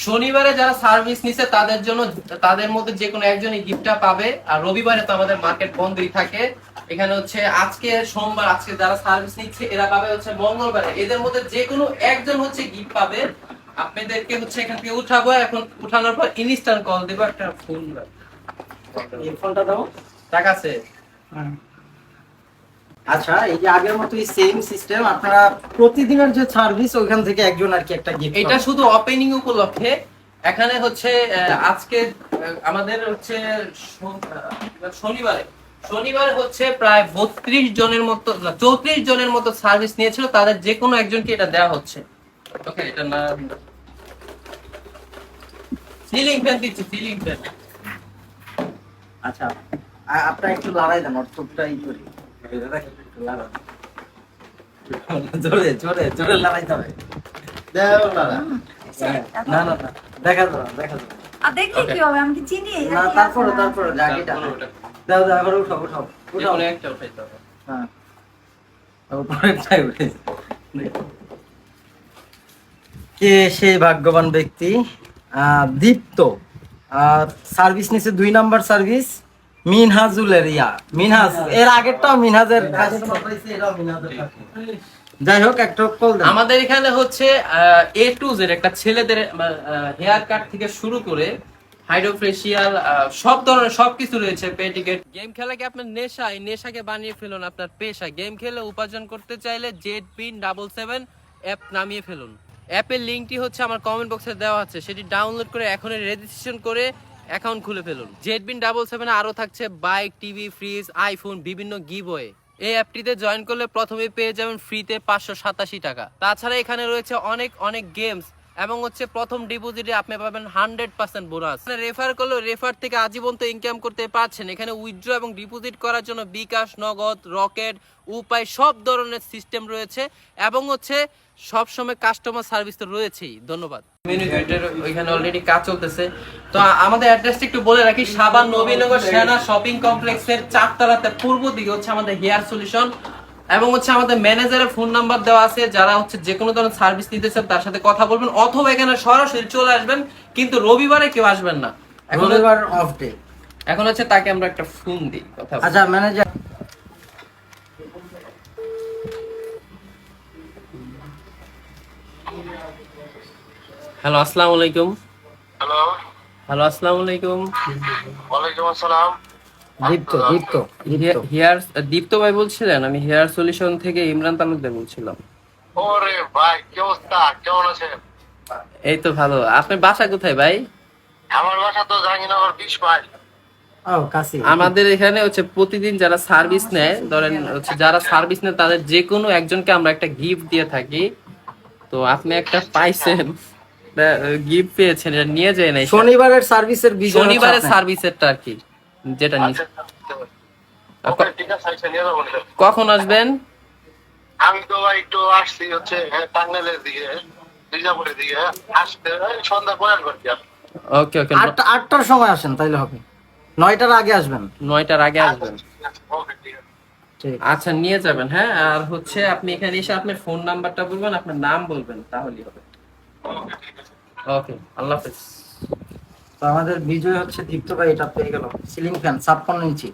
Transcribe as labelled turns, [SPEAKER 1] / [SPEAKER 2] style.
[SPEAKER 1] শনিবারে যারা সার্ভিস নিছে তাদের জন্য, তাদের মধ্যে যে কোনো একজনই গিফটটা পাবে। আর রবিবারে তো আমাদের মার্কেট বন্ধই থাকে। এখানে হচ্ছে আজকে সোমবার, আজকে যারা সার্ভিস নিচ্ছে এরা পাবে হচ্ছে মঙ্গলবারে। এদের মধ্যে যে কোনো একজন হচ্ছে গিফট পাবে। আপনাদেরকে হচ্ছে এখান থেকে উঠাবো, এখন উঠানোর পর ইনস্ট্যান্ট কল দেবো, একটা ফোন
[SPEAKER 2] এই ফোনটা দাও।
[SPEAKER 1] টাকা আছে।
[SPEAKER 2] আচ্ছা, এই যে আগের মতোই সেম সিস্টেম, আপনারা প্রতিদিনের যে সার্ভিস ওইখান থেকে একজন আর কি একটা গিফট।
[SPEAKER 1] এটা শুধু ওপেনিং উপলক্ষে। এখানে হচ্ছে আজকে আমাদের হচ্ছে শনিবারে হচ্ছে প্রায় 32 জনের মতো, না 34 জনের মতো সার্ভিস নিয়েছিল, তাদের যে কোনো একজনকে এটা দেওয়া হচ্ছে। ওকে, এটা না সিলিং ফ্যান দিচ্ছি, সিলিং ফ্যান।
[SPEAKER 2] আচ্ছা, আপনারা একটু লড়াই দেন, অর্থটাই করি জোরে জোরে জোরে লড়াইতে হবে। না না না, দেখা যাবে দেখা যাবে।
[SPEAKER 3] দেখি কি হবে, আমি কি চিনি?
[SPEAKER 2] না, তারপরে জায়গাটা দাও দাও, আবার উঠাও উঠাও উঠাও।
[SPEAKER 1] একটা উঠাইতে হবে।
[SPEAKER 2] হ্যাঁ, উপরেরটাই উঠে। কে সেই ভাগ্যবান ব্যক্তি? দীপ্ত সার্ভিস নিচে 2 নাম্বার সার্ভিস, মিনহাজুলের মিনহাজ। এর আগেরটাও মিনহাজের, যাই হোক একটা কল দেন।
[SPEAKER 1] আমাদের এখানে হচ্ছে A to Z একটা ছেলেদের হেয়ার কাট থেকে শুরু করে হাইড্রোফেশিয়াল সব ধরনের সবকিছু রয়েছে। পেটিকেট। গেম খেলা কি আপনার নেশা? এই নেশাকে বানিয়ে ফেলুন আপনার পেশা। গেম খেলে উপার্জন করতে চাইলে ZBIN77 অ্যাপ নামিয়ে ফেলুন। অ্যাপের লিংকটি হচ্ছে আমার কমেন্ট বক্সে দেওয়া আছে, সেটি ডাউনলোড করে এখনই রেজিস্ট্রেশন করে অ্যাকাউন্ট খুলে ফেলুন। ZBIN77 আরো থাকছে বাইক, টিভি, ফ্রিজ, আইফোন, বিভিন্ন গিভওয়ে। এই অ্যাপটিতে জয়েন করলে প্রথমে পেয়ে যাবেন ফ্রিতে 587 টাকা। তাছাড়া এখানে রয়েছে অনেক অনেক গেমস এবং হচ্ছে প্রথম ডিপোজিটে আপনি পাবেন 100% বোনাস। রেফার করলে রেফার থেকে আজীবন তো ইনকাম করতে পারছেন। এখানে উইথড্র এবং ডিপোজিট করার জন্য বিকাশ, নগদ, রকেট, উপায় সব ধরনের সিস্টেম রয়েছে এবং হচ্ছে সব সময় কাস্টমার সার্ভিস তো রয়েছেই। ধন্যবাদ। মেনু গেটের ওইখানে অলরেডি কাজ চলতেছে। তো আমাদের অ্যাড্রেসটা একটু বলে রাখি, সাবান নবীনগর সেনা শপিং কমপ্লেক্সের 4 তলাতে পূর্ব দিকে হচ্ছে আমাদের হেয়ার সলিউশন এবং হচ্ছে আমাদের ম্যানেজারের ফোন নাম্বার দেওয়া আছে। যারা হচ্ছে যে কোনো ধরনের সার্ভিস নিতে চান তার সাথে কথা বলবেন, অথবা এখানে সরাসরি চলে আসবেন, কিন্তু রবিবারে কেউ আসবেন না।
[SPEAKER 2] রবিবার অফ ডে।
[SPEAKER 1] এখন হচ্ছে তাকে আমরা একটা ফোন দিই, কথা বলি।
[SPEAKER 2] আচ্ছা ম্যানেজার।
[SPEAKER 1] হ্যালো, আসসালামু আলাইকুম।
[SPEAKER 4] হ্যালো।
[SPEAKER 1] হ্যালো, আসসালামু আলাইকুম।
[SPEAKER 4] ওয়ালাইকুম আসসালাম।
[SPEAKER 2] দীপ্ত দীপ্ত
[SPEAKER 1] হেয়ার দীপ্ত ভাই বলছিলেন? আমি হেয়ার সলিউশন থেকে ইমরান তালুকদার বলছিলাম।
[SPEAKER 4] ওরে ভাই, কি অবস্থা? কেমন আছেন?
[SPEAKER 1] এই তো ভালো। আপনার বাসা কোথায় ভাই?
[SPEAKER 4] আমার বাসা তো জাহাঙ্গীরনগর 20 মাইল।
[SPEAKER 2] ও কাছে।
[SPEAKER 1] আমাদের এখানে হচ্ছে প্রতিদিন যারা সার্ভিস নেয়, ধরেন হচ্ছে যারা সার্ভিস নেয় তাদের যে কোনো একজনকে আমরা একটা গিফট দিয়ে থাকি। তো আপনি একটা পাইছেন, গিফট পেয়েছেন, এটা নিয়ে যায় নাই।
[SPEAKER 2] শনিবারের সার্ভিসের বিষয়,
[SPEAKER 1] শনিবারের সার্ভিসেরটা আর কি, যেটা নিয়ে।
[SPEAKER 4] আচ্ছা, ওকে, ঠিক আছে, আচ্ছা, নিয়ে যাবো।
[SPEAKER 1] কখন আসবেন?
[SPEAKER 4] আমি তো ভাই একটু আসছি হচ্ছে টাঙ্গাইলের দিকে, মির্জাপুরের দিকে। আসতে সন্ধ্যা পরে আসবেন কি?
[SPEAKER 1] ওকে ওকে,
[SPEAKER 2] 8টার সময় আসেন তাইলে হবে। 9টার আগে আসবেন।
[SPEAKER 1] 9টার আগে আসবেন।
[SPEAKER 4] ওকে, ঠিক আছে।
[SPEAKER 2] ঠিক।
[SPEAKER 1] আচ্ছা, নিয়ে যাবেন। হ্যাঁ, আর হচ্ছে আপনি এখানে এসে আপনার ফোন নাম্বারটা বলবেন, আপনার নাম বলবেন, তাহলেই হবে।
[SPEAKER 4] ওকে, ঠিক আছে।
[SPEAKER 1] ওকে, আল্লাহ হাফেজ।
[SPEAKER 2] তো আমাদের বিজয় হচ্ছে দীপ্ত ভাই, এটা পেয়ে গেল সিলিং ফ্যান 56 ইঞ্চি।